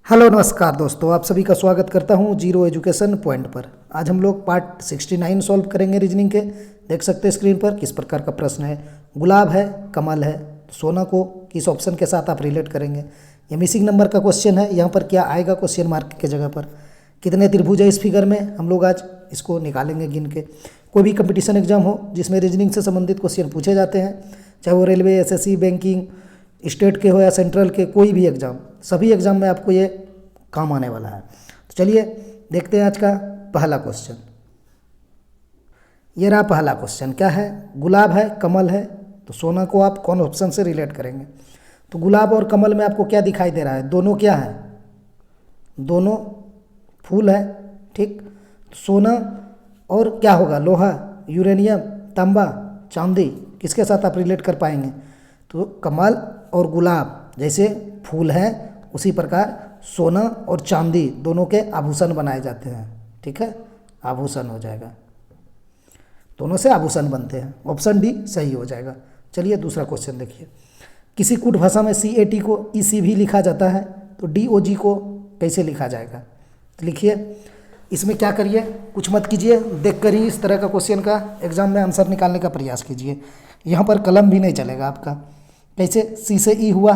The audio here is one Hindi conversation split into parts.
हेलो नमस्कार दोस्तों, आप सभी का स्वागत करता हूं जीरो एजुकेशन पॉइंट पर। आज हम लोग पार्ट 69 सॉल्व करेंगे रीजनिंग के। देख सकते हैं स्क्रीन पर किस प्रकार का प्रश्न है। गुलाब है, कमल है, सोना को किस ऑप्शन के साथ आप रिलेट करेंगे। ये मिसिंग नंबर का क्वेश्चन है। यहाँ पर क्या आएगा क्वेश्चन मार्क के जगह पर। कितने त्रिभुज है इस फिगर में, हम लोग आज इसको निकालेंगे गिन के। कोई भी कंपटीशन एग्जाम हो जिसमें रीजनिंग से संबंधित क्वेश्चन पूछे जाते हैं, चाहे वो रेलवे, एसएससी, बैंकिंग, स्टेट के हो या सेंट्रल के, कोई भी एग्ज़ाम, सभी एग्ज़ाम में आपको ये काम आने वाला है। तो चलिए देखते हैं आज का पहला क्वेश्चन। ये रहा पहला क्वेश्चन। क्या है? गुलाब है, कमल है, तो सोना को आप कौन ऑप्शन से रिलेट करेंगे। तो गुलाब और कमल में आपको क्या दिखाई दे रहा है? दोनों क्या है? दोनों फूल है, ठीक। सोना और क्या होगा? लोहा, यूरेनियम, तांबा, चांदी, किसके साथ आप रिलेट कर पाएंगे? तो कमल और गुलाब जैसे फूल हैं, उसी प्रकार सोना और चांदी दोनों के आभूषण बनाए जाते हैं, ठीक है। आभूषण हो जाएगा, दोनों से आभूषण बनते हैं। ऑप्शन डी सही हो जाएगा। चलिए दूसरा क्वेश्चन देखिए। किसी कूट भाषा में CAT को EC भी लिखा जाता है, तो DOG को कैसे लिखा जाएगा? तो लिखिए, इसमें क्या करिए, कुछ मत कीजिए, देख कर ही इस तरह का क्वेश्चन का एग्जाम में आंसर निकालने का प्रयास कीजिए। यहाँ पर कलम भी नहीं चलेगा आपका। कैसे? C से E हुआ,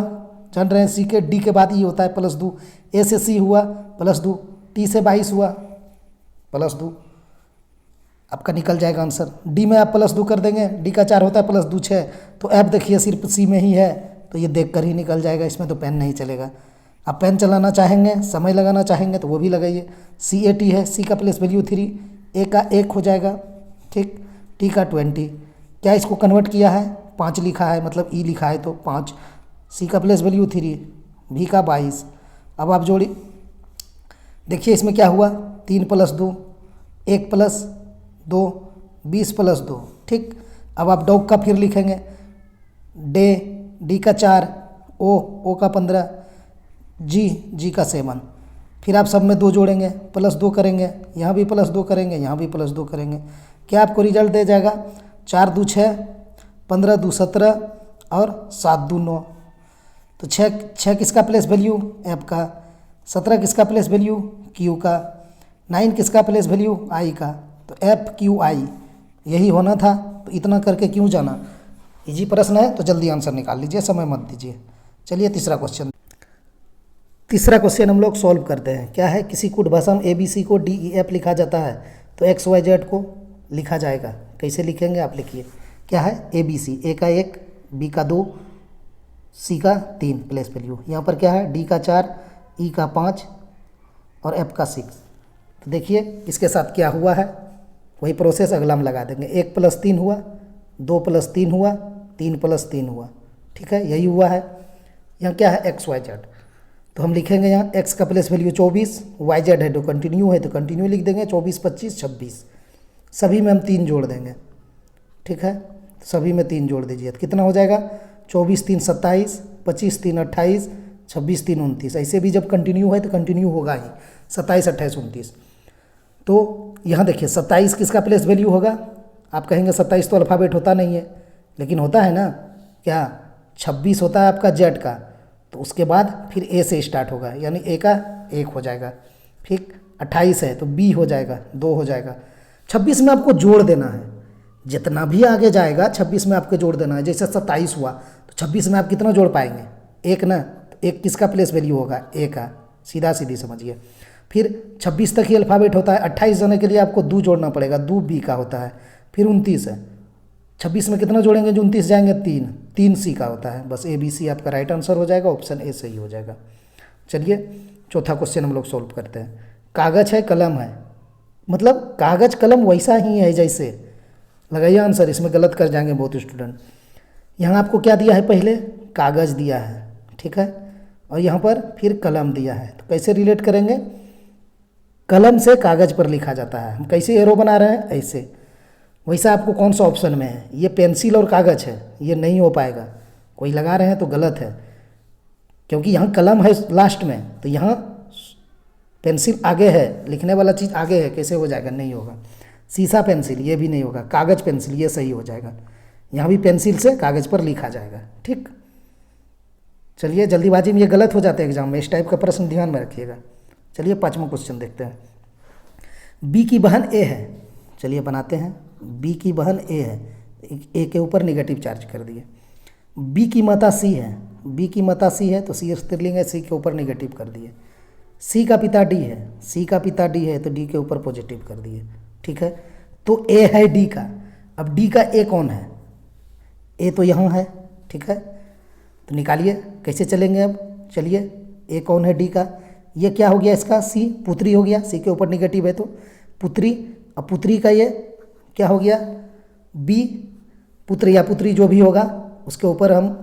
जान रहे हैं, C के D के बाद E होता है +2, A से C हुआ +2, T से 22 हुआ +2, आपका निकल जाएगा आंसर। D में आप +2 कर देंगे, D का 4 होता है +2 6, तो F देखिए सिर्फ C में ही है, तो ये देख कर ही निकल जाएगा। इसमें तो पेन नहीं चलेगा। आप पेन चलाना चाहेंगे, समय लगाना चाहेंगे तो वो भी लगाइए। CAT है, C का प्लेस वैल्यू 3, A का 1 हो जाएगा, ठीक। T का 20, क्या इसको कन्वर्ट किया है? 5 लिखा है, मतलब E लिखा है तो 5। C का प्लेस वैल्यू 3, V का 22। अब आप जोड़ी, देखिए इसमें क्या हुआ, 3 + 2, 1 + 2, 20 + 2, ठीक। अब आप डॉग का फिर लिखेंगे, D का 4, O का 15, G का 7। फिर आप सब में 2 जोड़ेंगे, +2 करेंगे, यहाँ भी +2 करेंगे, यहाँ भी +2 करेंगे। क्या आपको रिजल्ट दे जाएगा? 4 2 6, 15 2 17 और 7 2 9। तो 6 किसका प्लेस वैल्यू? F का। 17 किसका प्लेस वैल्यू? Q का। 9 किसका प्लेस वैल्यू? I का। तो FQI यही होना था। तो इतना करके क्यों जाना? इजी प्रश्न है तो जल्दी आंसर निकाल लीजिए, समय मत दीजिए। चलिए तीसरा क्वेश्चन हम लोग सॉल्व करते हैं। क्या है? किसी कूट भाषा में ABC को DEF लिखा जाता है, तो XYZ को लिखा जाएगा। कैसे लिखेंगे आप? लिखिए, क्या है? ABC, A का 1, B का 2, C का 3 प्लेस वैल्यू। यहाँ पर क्या है? D का 4, E का 5 और F का 6। तो देखिए इसके साथ क्या हुआ है, वही प्रोसेस अगला हम लगा देंगे। 1 + 3 हुआ, 2 + 3 हुआ, 3 + 3 हुआ, ठीक है, यही हुआ है। यहाँ क्या है? XYZ। तो हम लिखेंगे यहाँ X का प्लेस वैल्यू 24, YZ है तो कंटिन्यू है, तो कंटिन्यू लिख देंगे। 24 25 26, सभी में हम 3 जोड़ देंगे, ठीक है। सभी में 3 जोड़ दीजिए तो कितना हो जाएगा? 24 3 27, 25 3 28, 26 3 29। ऐसे भी जब कंटिन्यू है तो कंटिन्यू होगा ही, 27 28 29। तो यहाँ देखिए 27 किसका प्लेस वैल्यू होगा? आप कहेंगे 27 तो अल्फ़ाबेट होता नहीं है, लेकिन होता है ना। क्या? 26 होता है आपका Z का, तो उसके बाद फिर A से स्टार्ट होगा, यानी A का 1 हो जाएगा। ठीक, 28 है तो B हो जाएगा, 2 हो जाएगा। 26 में आपको जोड़ देना है, जितना भी आगे जाएगा 26 में आपको जोड़ देना है। जैसे 27 हुआ तो 26 में आप कितना जोड़ पाएंगे? 1 ना। तो 1 किसका प्लेस वैल्यू होगा? A का। सीधा सीधी समझिए। फिर 26 तक ही अल्फ़ाबेट होता है। 28 जाने के लिए आपको 2 जोड़ना पड़ेगा, 2 B का होता है। फिर 29 है, 26 में कितना जोड़ेंगे जो 29 जाएंगे? 3 C का होता है। बस ABC आपका राइट आंसर हो जाएगा, ऑप्शन A सही हो जाएगा। चलिए चौथा क्वेश्चन हम लोग सॉल्व करते हैं। कागज़ है, कलम है, मतलब कागज़ कलम वैसा ही है जैसे, लगाइए आंसर। इसमें गलत कर जाएंगे बहुत स्टूडेंट। यहाँ आपको क्या दिया है? पहले कागज़ दिया है, ठीक है, और यहाँ पर फिर कलम दिया है। तो कैसे रिलेट करेंगे? कलम से कागज़ पर लिखा जाता है। हम कैसे एरो बना रहे हैं? ऐसे। वैसा आपको कौन सा ऑप्शन में है? ये पेंसिल और कागज़ है, ये नहीं हो पाएगा। कोई लगा रहे हैं तो गलत है, क्योंकि यहाँ कलम है लास्ट में, तो यहाँ पेंसिल आगे है, लिखने वाला चीज़ आगे है। कैसे हो जाएगा? नहीं होगा। शीशा पेंसिल, ये भी नहीं होगा। कागज़ पेंसिल, ये सही हो जाएगा। यहाँ भी पेंसिल से कागज़ पर लिखा जाएगा, ठीक। चलिए जल्दीबाजी में ये गलत हो जाता है एग्जाम में, इस टाइप का प्रश्न ध्यान में रखिएगा। चलिए 5वां क्वेश्चन देखते हैं। बी की बहन ए है, चलिए बनाते हैं। बी की बहन ए है, ए के ऊपर नेगेटिव चार्ज कर दिए। बी की माता सी है, बी की माता सी है तो सी स्त्रीलिंग है, सी के ऊपर नेगेटिव कर दिए। सी का पिता डी है, सी का पिता डी है तो डी के ऊपर पॉजिटिव कर दिए। ठीक है, तो ए है डी का। अब डी का ए कौन है? ए तो यहाँ है। ठीक है, तो निकालिए कैसे चलेंगे अब। चलिए ए कौन है डी का? ये क्या हो गया इसका? सी, पुत्री हो गया, सी के ऊपर नेगेटिव है तो पुत्री। अब पुत्री का ये क्या हो गया? बी, पुत्र या पुत्री जो भी होगा उसके ऊपर हम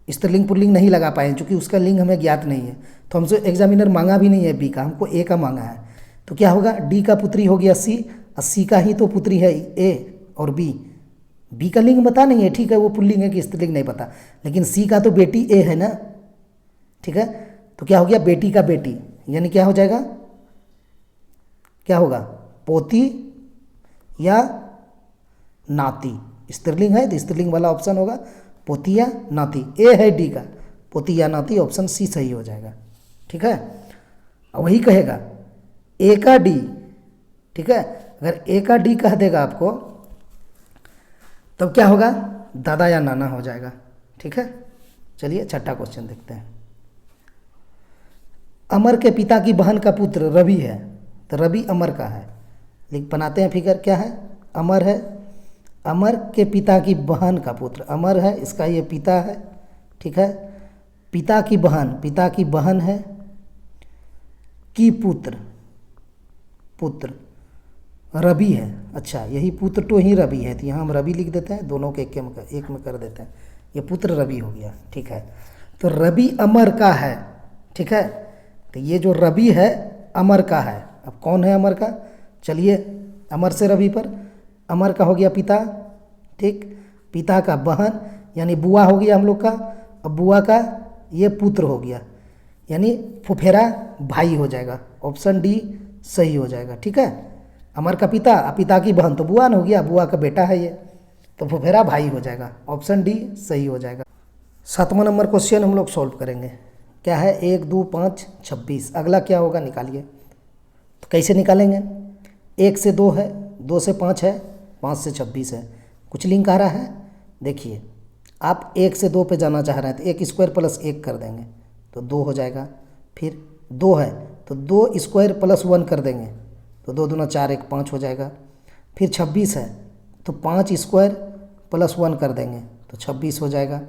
स्त्रीलिंग पुल्लिंग नहीं लगा पाए क्योंकि उसका लिंग हमें ज्ञात नहीं है, तो हमसे एग्जामिनर मांगा भी नहीं है बी का, हमको ए का मांगा है। तो क्या होगा? डी का पुत्री हो गया सी, और सी का ही तो पुत्री है ए और बी। बी का लिंग पता नहीं है, ठीक है, वो पुल्लिंग है कि स्त्रीलिंग नहीं पता, लेकिन सी का तो बेटी ए है ना। ठीक है, तो क्या हो गया? बेटी का बेटी, यानी क्या हो जाएगा? क्या होगा? पोती या नाती। स्त्रीलिंग है तो स्त्रीलिंग वाला ऑप्शन होगा पोती या नाती। ए है डी का, पोती या नाती, ऑप्शन सी सही हो जाएगा। ठीक है, वही कहेगा ए का डी। ठीक है, अगर ए का डी कह देगा आपको तब क्या होगा? दादा या नाना हो जाएगा। ठीक है, चलिए 6ठा क्वेश्चन देखते हैं। अमर के पिता की बहन का पुत्र रवि है, तो रवि अमर का है। लिख बनाते हैं फिगर। क्या है? अमर है, अमर के पिता की बहन का पुत्र, अमर है, इसका ये पिता है। ठीक है, पिता की बहन, पिता की बहन है की पुत्र, पुत्र रवि है। अच्छा, यही पुत्र तो ही रवि है, तो यहाँ हम रवि लिख देते हैं, दोनों के एक में कर देते हैं, ये पुत्र रवि हो गया। ठीक है, तो रवि अमर का है। ठीक है, तो ये जो रवि है अमर का है। अब कौन है अमर का? चलिए अमर से रवि पर, अमर का हो गया पिता। ठीक, पिता का बहन यानी बुआ हो गया हम लोग का, अब बुआ का ये पुत्र हो गया, यानी फुफेरा भाई हो जाएगा। ऑप्शन डी सही हो जाएगा। ठीक है, अमर का पिता, पिता की बहन तो बुआ न हो गया, बुआ का बेटा है ये, तो फुफेरा भाई हो जाएगा। ऑप्शन डी सही हो जाएगा। 7वां नंबर क्वेश्चन हम लोग सॉल्व करेंगे। क्या है? 1 2 5 26। अगला क्या होगा? निकालिए। तो कैसे निकालेंगे? 1 से 2 है, 2 से 5 है, 5 से 26 है। कुछ लिंक आ रहा है? देखिए, आप 1 से 2 पे जाना चाह रहे हैं तो 1 स्क्वायर प्लस 1 कर देंगे तो 2 हो जाएगा। फिर 2 है तो 2 स्क्वायर प्लस 1 कर देंगे तो 2 दूना 4, 1 5 हो जाएगा। फिर 26 है तो 5 स्क्वायर प्लस 1 कर देंगे तो 26 हो जाएगा।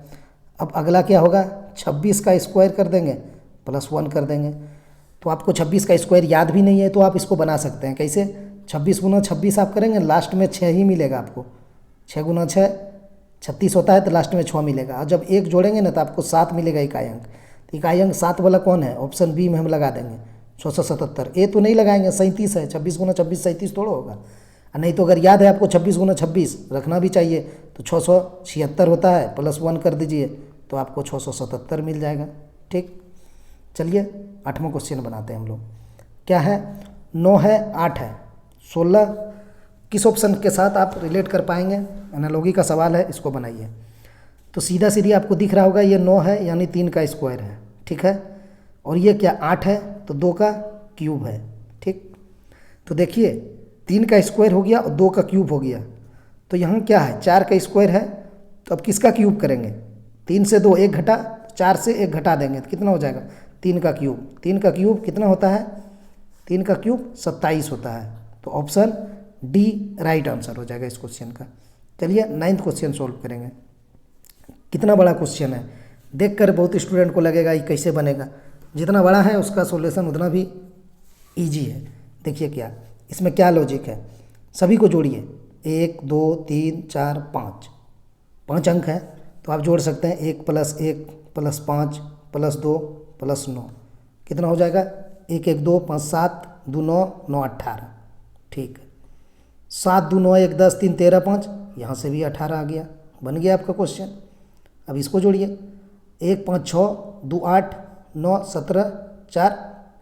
अब अगला क्या होगा? 26 का स्क्वायर कर देंगे प्लस 1 कर देंगे। तो आपको 26 का स्क्वायर याद भी नहीं है तो आप इसको बना सकते हैं। कैसे? 26 गुना 26 आप करेंगे, लास्ट में 6 ही मिलेगा आपको। 6 गुना 6 36 होता है तो लास्ट में 6 मिलेगा, और जब 1 जोड़ेंगे ना तो आपको 7 मिलेगा इकाई अंक। तो इकाई अंक 7 वाला कौन है? ऑप्शन बी में हम लगा देंगे 677। ए तो नहीं लगाएंगे, 37 है, 26 गुना 26 37 थोड़ा होगा। नहीं तो अगर याद है आपको 26 गुना 26 रखना भी चाहिए तो 676 होता है, प्लस 1 कर दीजिए तो आपको 677 मिल जाएगा। ठीक, चलिए 8वां क्वेश्चन बनाते हैं हम लोग। क्या है? 9 है, 8 है, 16 किस ऑप्शन के साथ आप रिलेट कर पाएंगे? एनालॉजी का सवाल है, इसको बनाइए। तो सीधा सीधी आपको दिख रहा होगा ये 9 है यानी 3 का स्क्वायर है। ठीक है, और ये क्या 8 है तो 2 का क्यूब है। ठीक, तो देखिए 3 का स्क्वायर हो गया और 2 का क्यूब हो गया, तो यहाँ क्या है? 4 का स्क्वायर है, तो अब किसका क्यूब करेंगे? 3 से 2 1 घटा, 4 से 1 घटा देंगे तो कितना हो जाएगा? 3 का क्यूब। 3 का क्यूब कितना होता है? 3 का क्यूब 27 होता है। तो ऑप्शन डी राइट आंसर हो जाएगा इस क्वेश्चन का। चलिए 9वां क्वेश्चन सॉल्व करेंगे। कितना बड़ा क्वेश्चन है, देखकर बहुत स्टूडेंट को लगेगा ये कैसे बनेगा। जितना बड़ा है उसका सॉल्यूशन उतना भी इजी है। देखिए क्या इसमें क्या लॉजिक है, सभी को जोड़िए। 1 2 3 4 5, 5 अंक है तो आप जोड़ सकते हैं। 1 + 1 + 5 + 2 + 9 कितना हो जाएगा? 1 1 2 5 7 2 9 9 18। ठीक है, 7 2 9 1 10 3 13 5, यहाँ से भी 18 आ गया, बन गया आपका क्वेश्चन। अब इसको जोड़िए। 1 5 6 2 8 9 17 4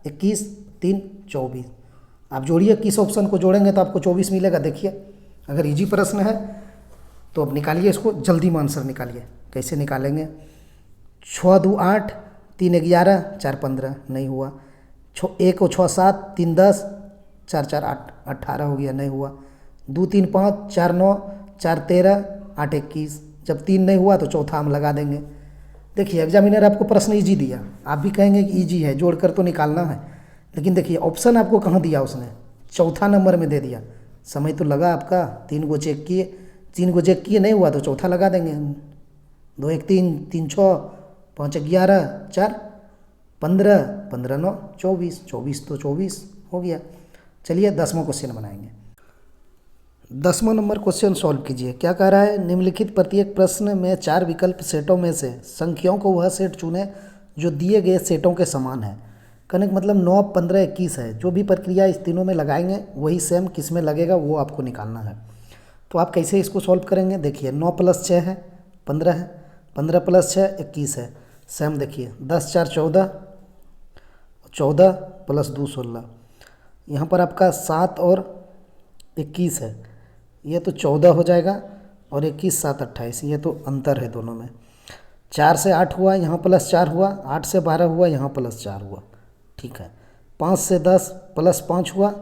21 3 24। आप जोड़िए, किस ऑप्शन को जोड़ेंगे तो आपको 24 मिलेगा। देखिए अगर इजी प्रश्न है तो अब निकालिए इसको, जल्दी में आंसर निकालिए। कैसे निकालेंगे? छः दो 8, 3 11, 4 15 नहीं हुआ। 1 और 6 7, 3 10, 4 4 8, 18 हो गया, नहीं हुआ। 2 3 5, 4 9, 4 13, 8 21। जब 3 नहीं हुआ तो चौथा हम लगा देंगे। देखिए एग्जामिनर आपको प्रश्न इजी दिया, आप भी कहेंगे कि इजी है, जोड़कर तो निकालना है, लेकिन देखिए ऑप्शन आपको कहाँ दिया उसने, चौथा नंबर में दे दिया। समय तो लगा आपका, 3 गो चेक किए, 3 गो चेक किए नहीं हुआ तो चौथा लगा देंगे हम। 2 1 3, 3 6, 5 11, 4 15, 15 9 24, 24 तो 24 हो गया। चलिए 10वां क्वेश्चन बनाएंगे। 10वां नंबर क्वेश्चन सॉल्व कीजिए। क्या कह रहा है, निम्नलिखित प्रत्येक प्रश्न में 4 विकल्प सेटों में से संख्याओं को वह सेट चुने जो दिए गए सेटों के समान है। कहने का मतलब 9 15 21 है, जो भी प्रक्रिया इस तीनों में लगाएंगे वही सेम किस में लगेगा वो आपको निकालना है। तो आप कैसे इसको सॉल्व करेंगे, देखिए 9 + 6 है 15 है, 15 + 6 21 है, सेम देखिए 10 4 14, 14 + 2 16। यहाँ पर आपका 7 और 21 है, ये तो 14 हो जाएगा, और 21 7 28, ये तो अंतर है दोनों में। 4 से 8 हुआ, यहाँ +4 हुआ, 8 से 12 हुआ, यहाँ +4 हुआ, ठीक है। 5 से 10 +5 हुआ,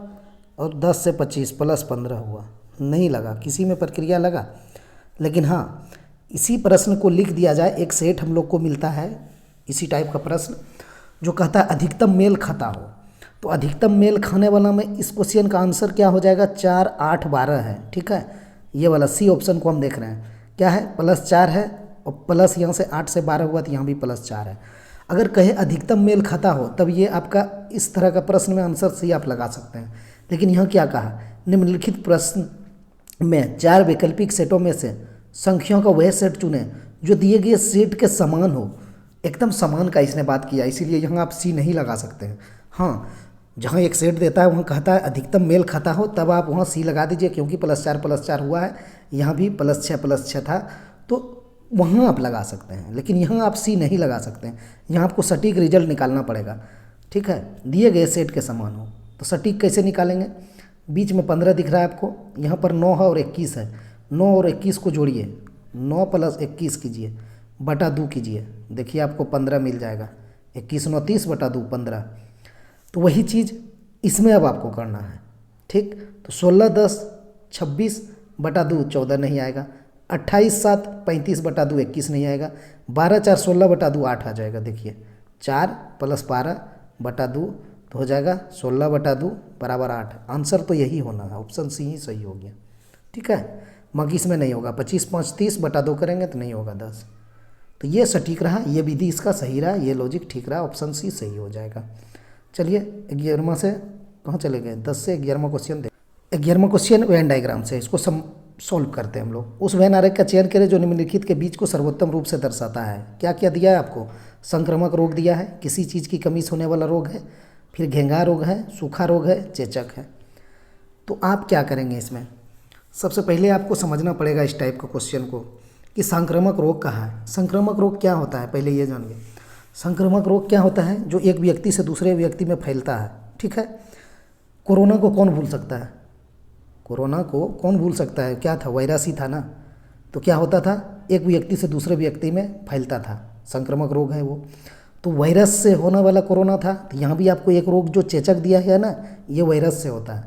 और 10 से 25 +15 हुआ, नहीं लगा, किसी में प्रक्रिया लगा। लेकिन हाँ, इसी प्रश्न को लिख दिया जाए, एक सेट हम लोग को मिलता है इसी टाइप का प्रश्न जो कहता है अधिकतम मेल खाता हो, तो अधिकतम मेल खाने वाला में इस क्वेश्चन का आंसर क्या हो जाएगा, 4 8 12 है, ठीक है। ये वाला सी ऑप्शन को हम देख रहे हैं, क्या है +4 है, और प्लस यहाँ से 8 से 12 हुआ तो यहाँ भी +4 है। अगर कहे अधिकतम मेल खाता हो तब ये आपका इस तरह का प्रश्न में आंसर सी आप लगा सकते हैं। लेकिन यहाँ क्या कहा, निम्नलिखित प्रश्न में 4 वैकल्पिक सेटों में से संख्याओं का वह सेट चुने जो दिए गए सेट के समान हो। एकदम समान का इसने बात किया, इसीलिए यहाँ आप सी नहीं लगा सकते हैं। हाँ, जहाँ एक सेट देता है वहाँ कहता है अधिकतम मेल खाता हो, तब आप वहाँ सी लगा दीजिए, क्योंकि +4 हुआ है, यहाँ भी +6 था, तो वहाँ आप लगा सकते हैं। लेकिन यहाँ आप सी नहीं लगा सकते हैं, यहाँ आपको सटीक रिजल्ट निकालना पड़ेगा, ठीक है। दिए गए सेट के समान हो, तो सटीक कैसे निकालेंगे, बीच में 15 दिख रहा है आपको, यहाँ पर 9 है और 21 है, 9 और 21 को जोड़िए, 9 + 21 कीजिए, बटा 2 कीजिए, देखिए आपको 15 मिल जाएगा। 21 9 30 बटा 2 15। तो वही चीज़ इसमें अब आपको करना है, ठीक। तो 16 10 26 बटा 2 14 नहीं आएगा, 28 7 35 बटा 2 21 नहीं आएगा, 12 4 16 बटा 2 8 आ जाएगा। देखिए 4 + 12 बटा 2 तो हो जाएगा 16 बटा 2 बराबर 8। आंसर तो यही होना है, ऑप्शन सी ही सही हो गया, ठीक है। बाकी इसमें नहीं होगा, 25 5 30 बटा 2 करेंगे तो नहीं होगा 10। तो ये सटीक रहा, ये विधि इसका सही रहा, ये लॉजिक ठीक रहा, ऑप्शन सी सही हो जाएगा। चलिए 11वां से कहाँ चले गए, 10 से 11वां क्वेश्चन देख। 11वां क्वेश्चन वेन डायग्राम से, इसको सॉल्व करते हैं हम लोग। उस वेन आरेख का चयन करें जो निम्नलिखित के बीच को सर्वोत्तम रूप से दर्शाता है। क्या क्या दिया है आपको, संक्रामक रोग दिया है, किसी चीज़ की कमी से होने वाला रोग है, फिर घेंघा रोग है, सूखा रोग है, चेचक है। तो आप क्या करेंगे इसमें, सबसे पहले आपको समझना पड़ेगा इस टाइप का क्वेश्चन को कि संक्रामक रोग कहाँ है। संक्रामक रोग क्या होता है, पहले ये जानिए। संक्रामक रोग क्या होता है, जो एक व्यक्ति से दूसरे व्यक्ति में फैलता है, ठीक है। कोरोना को कौन भूल सकता है, कोरोना को कौन भूल सकता है, क्या था, वायरस ही था ना। तो क्या होता था, एक व्यक्ति से दूसरे व्यक्ति में फैलता था, संक्रामक रोग है वो। तो वायरस से होने वाला कोरोना था, तो यहाँ भी आपको एक रोग जो चेचक दिया है ना, ये वायरस से होता है।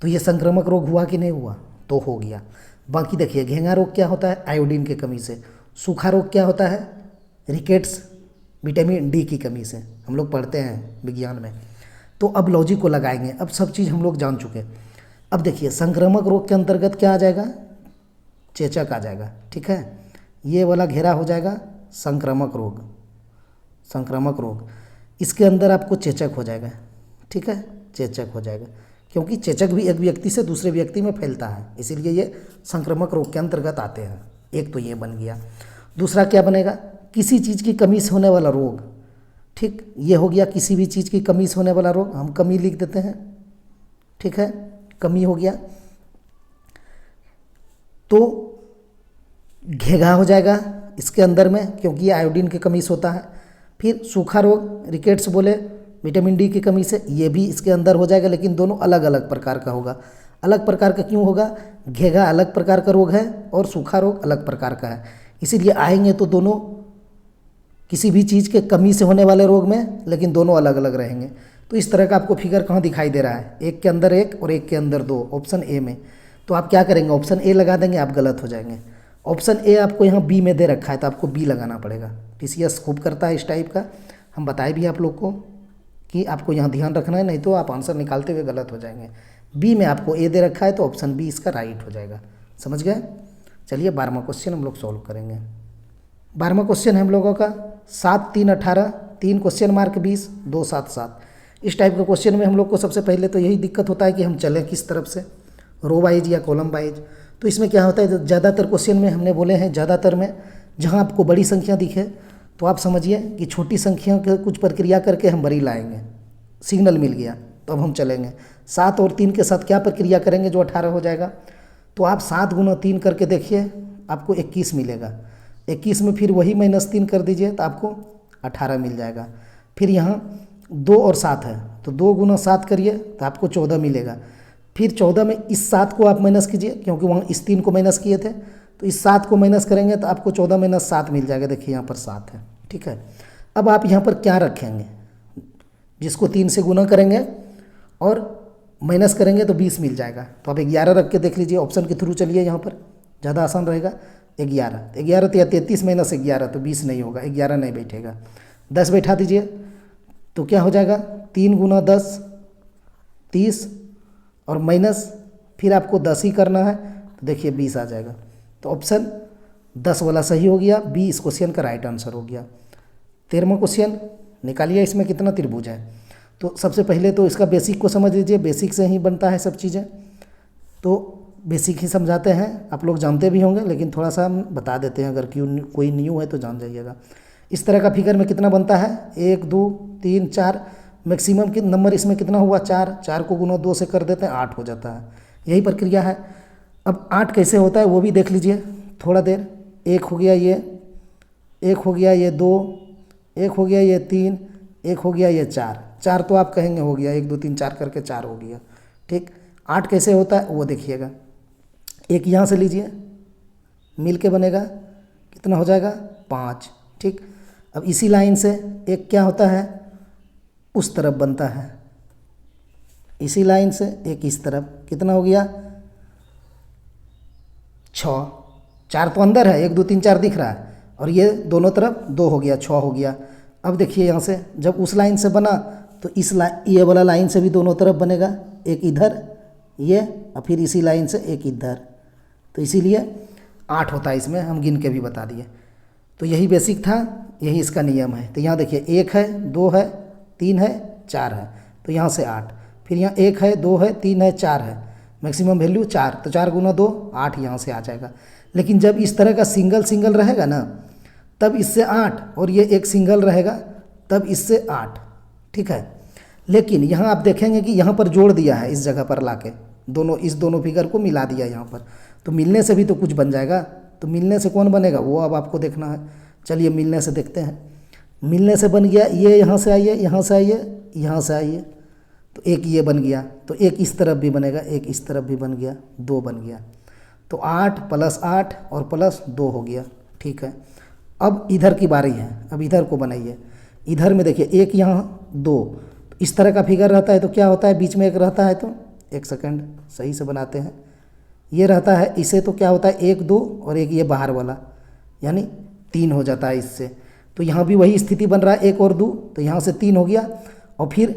तो ये संक्रामक रोग हुआ कि नहीं हुआ, तो हो गया। बाकी देखिए घेंघा रोग क्या होता है, आयोडीन की कमी से। सूखा रोग क्या होता है, रिकेट्स, विटामिन डी की कमी से, हम लोग पढ़ते हैं विज्ञान में। तो अब लॉजिक को लगाएंगे, अब सब चीज़ हम लोग जान चुके। अब देखिए संक्रामक रोग के अंतर्गत क्या आ जाएगा, चेचक आ जाएगा, ठीक है। ये वाला घेरा हो जाएगा संक्रामक रोग, संक्रामक रोग, इसके अंदर आपको चेचक हो जाएगा, ठीक है, चेचक हो जाएगा, क्योंकि चेचक भी एक व्यक्ति से दूसरे व्यक्ति में फैलता है, इसीलिए ये संक्रामक रोग के अंतर्गत आते हैं। एक तो ये बन गया। दूसरा क्या बनेगा, किसी चीज़ की कमी से होने वाला रोग, ठीक, ये हो गया किसी भी चीज़ की कमी से होने वाला रोग, हम कमी लिख देते हैं, ठीक है, कमी हो गया। तो घेंघा हो जाएगा इसके अंदर में, क्योंकि ये आयोडीन की कमी से होता है। फिर सूखा रोग, रिकेट्स बोले, विटामिन डी की कमी से, ये भी इसके अंदर हो जाएगा, लेकिन दोनों अलग अलग प्रकार का होगा। अलग प्रकार का क्यों होगा, घेंघा अलग प्रकार का रोग है और सूखा रोग अलग प्रकार का है, इसीलिए आएंगे तो दोनों किसी भी चीज़ के कमी से होने वाले रोग में, लेकिन दोनों अलग अलग रहेंगे। तो इस तरह का आपको फिगर कहाँ दिखाई दे रहा है, एक के अंदर एक और एक के अंदर दो, ऑप्शन ए में। तो आप क्या करेंगे, ऑप्शन ए लगा देंगे, आप गलत हो जाएंगे। ऑप्शन ए आपको यहाँ बी में दे रखा है तो आपको बी लगाना पड़ेगा। टीसीएस खूब करता है इस टाइप का, हम बताए भी आप लोग को कि आपको यहाँ ध्यान रखना है, नहीं तो आप आंसर निकालते हुए गलत हो जाएंगे। बी में आपको ए दे रखा है तो ऑप्शन बी इसका राइट हो जाएगा। समझ गए? चलिए 12वां क्वेश्चन हम लोग सॉल्व करेंगे। 12वां क्वेश्चन है हम लोगों का 7 3 18 3 क्वेश्चन मार्क 20 2 7 7। इस टाइप का क्वेश्चन में हम लोग को सबसे पहले तो यही दिक्कत होता है कि हम चलें किस तरफ से, रो वाइज या कॉलम वाइज। तो इसमें क्या होता है, ज़्यादातर क्वेश्चन में हमने बोले हैं, ज़्यादातर में जहाँ आपको बड़ी संख्या दिखे तो आप समझिए कि छोटी संख्या के कुछ प्रक्रिया करके हम बड़ी लाएंगे। सिग्नल मिल गया तो अब हम चलेंगे। 7 और 3 के साथ क्या प्रक्रिया करेंगे जो 18 हो जाएगा। तो आप 7 गुना 3 करके देखिए, आपको 21 मिलेगा। 21 में फिर वही -3 कर दीजिए तो आपको 18 मिल जाएगा। फिर यहाँ 2 और 7 है तो 2 गुना 7 करिए तो आपको 14 मिलेगा। फिर 14 में इस 7 को आप माइनस कीजिए, क्योंकि वहाँ इस 3 को माइनस किए थे, तो इस 7 को माइनस करेंगे तो आपको 14 - 7 मिल जाएगा। देखिए यहाँ पर 7 है, ठीक है। अब आप यहाँ पर क्या रखेंगे, जिसको 3 से गुना करेंगे और माइनस करेंगे तो 20 मिल जाएगा। तो आप 11 रख के देख लीजिए, ऑप्शन के थ्रू चलिए, यहाँ पर ज़्यादा आसान रहेगा। 11 तो 33 - 11 तो 20 नहीं होगा, 11 नहीं बैठेगा। 10 बैठा दीजिए तो क्या हो जाएगा, 3 गुना 10 30 और माइनस फिर आपको 10 ही करना है तो देखिए 20 आ जाएगा। तो ऑप्शन 10 वाला सही हो गया, बी इस क्वेश्चन का राइट आंसर हो गया। 13वां क्वेश्चन निकालिए, इसमें कितना त्रिभुज है। तो सबसे पहले तो इसका बेसिक को समझ लीजिए, बेसिक से ही बनता है सब चीज़ें, तो बेसिक ही समझाते हैं, आप लोग जानते भी होंगे लेकिन थोड़ा सा हम बता देते हैं, अगर क्यों कोई न्यू है तो जान जाइएगा। इस तरह का फिगर में कितना बनता है, 1 2 3 4, मैक्सिमम कि नंबर इसमें कितना हुआ, 4 को गुना 2 से कर देते हैं 8 हो जाता है। यही प्रक्रिया है। अब 8 कैसे होता है वो भी देख लीजिए थोड़ा देर। 1 हो गया ये, 1 हो गया ये 2, 1 हो गया ये 3, 1 हो गया ये 4 तो आप कहेंगे हो गया, 1 2 3 4 करके 4 हो गया, ठीक। 8 कैसे होता है वो देखिएगा, एक यहाँ से लीजिए, मिल के बनेगा, कितना हो जाएगा 5, ठीक। अब इसी लाइन से एक क्या होता है, उस तरफ बनता है, इसी लाइन से एक इस तरफ, कितना हो गया 6, 4 तो अंदर है, 1 2 3 4 दिख रहा है, और ये दोनों तरफ 2 हो गया, 6 हो गया। अब देखिए यहाँ से जब उस लाइन से बना तो इस ये वाला लाइन से भी दोनों तरफ बनेगा, एक इधर ये और फिर इसी लाइन से एक इधर, तो इसीलिए 8 होता है इसमें, हम गिन के भी बता दिए। तो यही बेसिक था, यही इसका नियम है। तो यहाँ देखिए 1 है 2 है 3 है 4 है, तो यहाँ से 8, फिर यहाँ 1 है 2 है 3 है 4 है, मैक्सिमम वैल्यू 4, तो 4 गुना 2 8 यहाँ से आ जाएगा। लेकिन जब इस तरह का सिंगल सिंगल रहेगा ना तब इससे 8, और ये एक सिंगल रहेगा तब इससे 8, ठीक है। लेकिन यहाँ आप देखेंगे कि यहाँ पर जोड़ दिया है, इस जगह पर लाके इस दोनों फिगर को मिला दिया यहाँ पर, तो मिलने से भी तो कुछ बन जाएगा। तो मिलने से कौन बनेगा वो अब आपको देखना है। चलिए मिलने से देखते हैं। मिलने से बन गया, ये यहाँ से आइए, यहाँ से आइए, यहाँ से आइए, तो एक ये बन गया, तो एक इस तरफ भी बनेगा, एक इस तरफ भी बन गया, 2 बन गया, तो 8 + 8 और +2 हो गया, ठीक है। अब इधर की बारी है, अब इधर को बनाइए। इधर में देखिए 1 यहाँ 2, तो इस तरह का फिगर रहता है तो क्या होता है, बीच में एक रहता है, तो 1 सेकंड सही से बनाते हैं। ये रहता है, इसे तो क्या होता है 1 2 और एक ये बाहर वाला, यानी 3 हो जाता है इससे। तो यहाँ भी वही स्थिति बन रहा है, 1 और 2, तो यहाँ से 3 हो गया, और फिर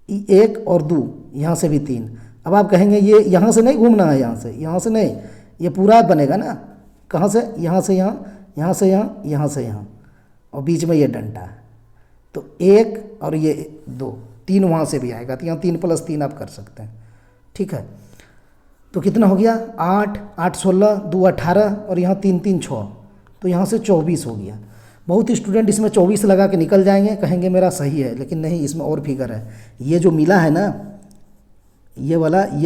1 और 2 यहाँ से भी 3। अब आप कहेंगे ये यहाँ से नहीं घूमना है, यहाँ से नहीं, ये पूरा बनेगा ना, कहाँ से, यहाँ से यहाँ, यहाँ से यहाँ, यहाँ से यहाँ, और बीच में ये डंडा है, तो 1 और ये 2, 3 वहाँ से भी आएगा, तो यहाँ 3 + 3 आप कर सकते हैं, ठीक है। तो कितना हो गया 8 8 16 2 18 और यहाँ 3 3 6, तो यहाँ से 24 हो गया। बहुत स्टूडेंट इसमें 24 लगा के निकल जाएंगे, कहेंगे मेरा सही है, लेकिन नहीं, इसमें और फिगर है। ये जो मिला है ना, ये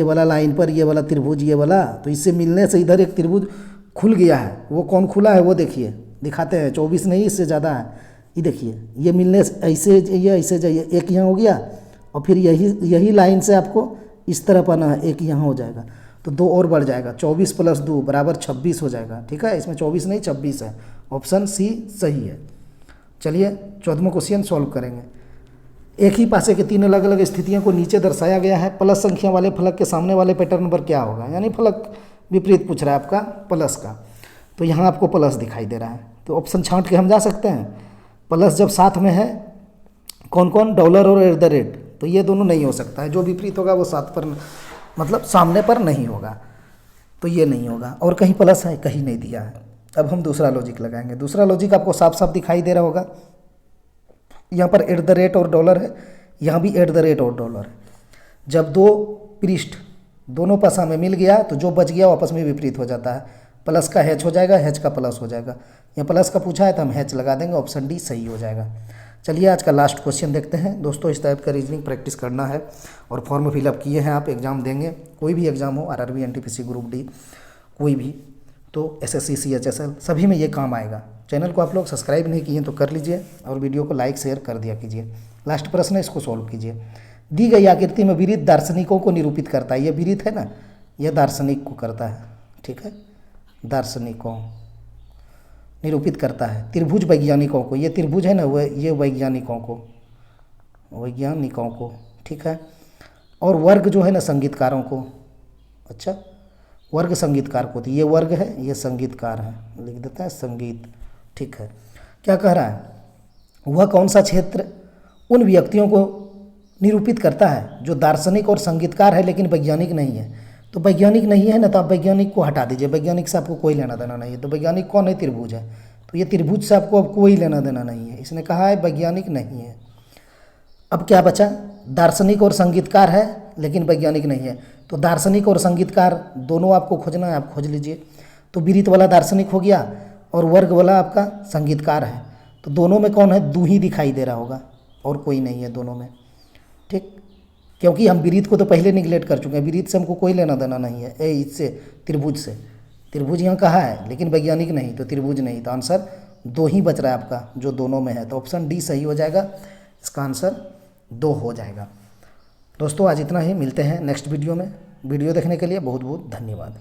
वाला लाइन पर, ये वाला त्रिभुज, ये वाला, तो इससे मिलने से इधर एक त्रिभुज खुल गया है। वो कौन खुला है वो देखिए, दिखाते हैं, 24 नहीं इससे ज़्यादा है। ये देखिए, ये मिलने से ऐसे जाइए, ऐसे जाइए, एक यहाँ हो गया, और फिर यही लाइन से आपको इस तरफ आना है, एक यहाँ हो जाएगा, तो 2 और बढ़ जाएगा, 24 + 2 = 26 हो जाएगा, ठीक है। इसमें 24 नहीं 26 है, ऑप्शन सी सही है। चलिए 14वां क्वेश्चन सॉल्व करेंगे। एक ही पासे के 3 अलग अलग स्थितियों को नीचे दर्शाया गया है। प्लस संख्या वाले फलक के सामने वाले पैटर्न पर क्या होगा, यानी फलक विपरीत पूछ रहा है आपका प्लस का, तो यहाँ आपको प्लस दिखाई दे रहा है, तो ऑप्शन छांट के हम जा सकते हैं। प्लस जब साथ में है कौन कौन, डॉलर और एट द रेट, तो ये दोनों नहीं हो सकता है। जो विपरीत होगा वो साथ पर मतलब सामने पर नहीं होगा, तो ये नहीं होगा। और कहीं प्लस है, कहीं नहीं दिया है। अब हम दूसरा लॉजिक लगाएंगे। दूसरा लॉजिक आपको साफ साफ दिखाई दे रहा होगा। यहाँ पर एट द रेट और डॉलर है, यहाँ भी एट द रेट और डॉलर है। जब दो पृष्ठ दोनों पासा में मिल गया तो जो बच गया वो आपस में विपरीत हो जाता है। प्लस का हैच हो जाएगा, हैच का प्लस हो जाएगा। यहाँ प्लस का पूछा है तो हम हैच लगा देंगे, ऑप्शन डी सही हो जाएगा। चलिए आज का लास्ट क्वेश्चन देखते हैं। दोस्तों इस टाइप का रीजनिंग प्रैक्टिस करना है और फॉर्म फिलअप किए हैं आप, एग्ज़ाम देंगे, कोई भी एग्ज़ाम हो, आरआरबी, एनटीपीसी, ग्रुप डी, कोई भी, तो एसएससी, सीएचएसएल, सभी में ये काम आएगा। चैनल को आप लोग सब्सक्राइब नहीं किए तो कर लीजिए और वीडियो को लाइक शेयर कर दिया कीजिए। लास्ट प्रश्न है, इसको सॉल्व कीजिए। दी गई आकृति में विरित दार्शनिकों को निरूपित करता है। ये विरित है ना, यह दार्शनिक को करता है, ठीक है, दार्शनिकों निरूपित करता है। त्रिभुज वैज्ञानिकों को, ये त्रिभुज है ना, वह ये वैज्ञानिकों को, ठीक है। और वर्ग जो है ना संगीतकारों को, अच्छा वर्ग संगीतकार को, तो ये वर्ग है, ये संगीतकार है, लिख देते हैं संगीत, ठीक है। क्या कह रहा है, वह कौन सा क्षेत्र उन व्यक्तियों को निरूपित करता है जो दार्शनिक और संगीतकार है लेकिन वैज्ञानिक नहीं है। तो वैज्ञानिक नहीं है ना, तो आप वैज्ञानिक को हटा दीजिए, वैज्ञानिक से आपको कोई लेना देना नहीं है। तो वैज्ञानिक कौन है, त्रिभुज है, तो ये त्रिभुज से आपको अब कोई लेना देना नहीं है। इसने कहा है वैज्ञानिक नहीं है। अब क्या बचा, दार्शनिक और संगीतकार है लेकिन वैज्ञानिक नहीं है। तो दार्शनिक और संगीतकार दोनों आपको खोजना है, आप खोज लीजिए। तो विरित वाला दार्शनिक हो गया और वर्ग वाला आपका संगीतकार है। तो दोनों में कौन है, दू ही दिखाई दे रहा होगा और कोई नहीं है दोनों में, ठीक। क्योंकि हम विरित को तो पहले निगलेक्ट कर चुके हैं, विरित से हमको कोई लेना देना नहीं है। इससे त्रिभुज से, त्रिभुज यहाँ कहा है लेकिन वैज्ञानिक नहीं, तो त्रिभुज नहीं, तो आंसर 2 ही बच रहा है आपका जो दोनों में है। तो ऑप्शन डी सही हो जाएगा, इसका आंसर 2 हो जाएगा। दोस्तों आज इतना ही, मिलते हैं नेक्स्ट वीडियो में। वीडियो देखने के लिए बहुत बहुत धन्यवाद।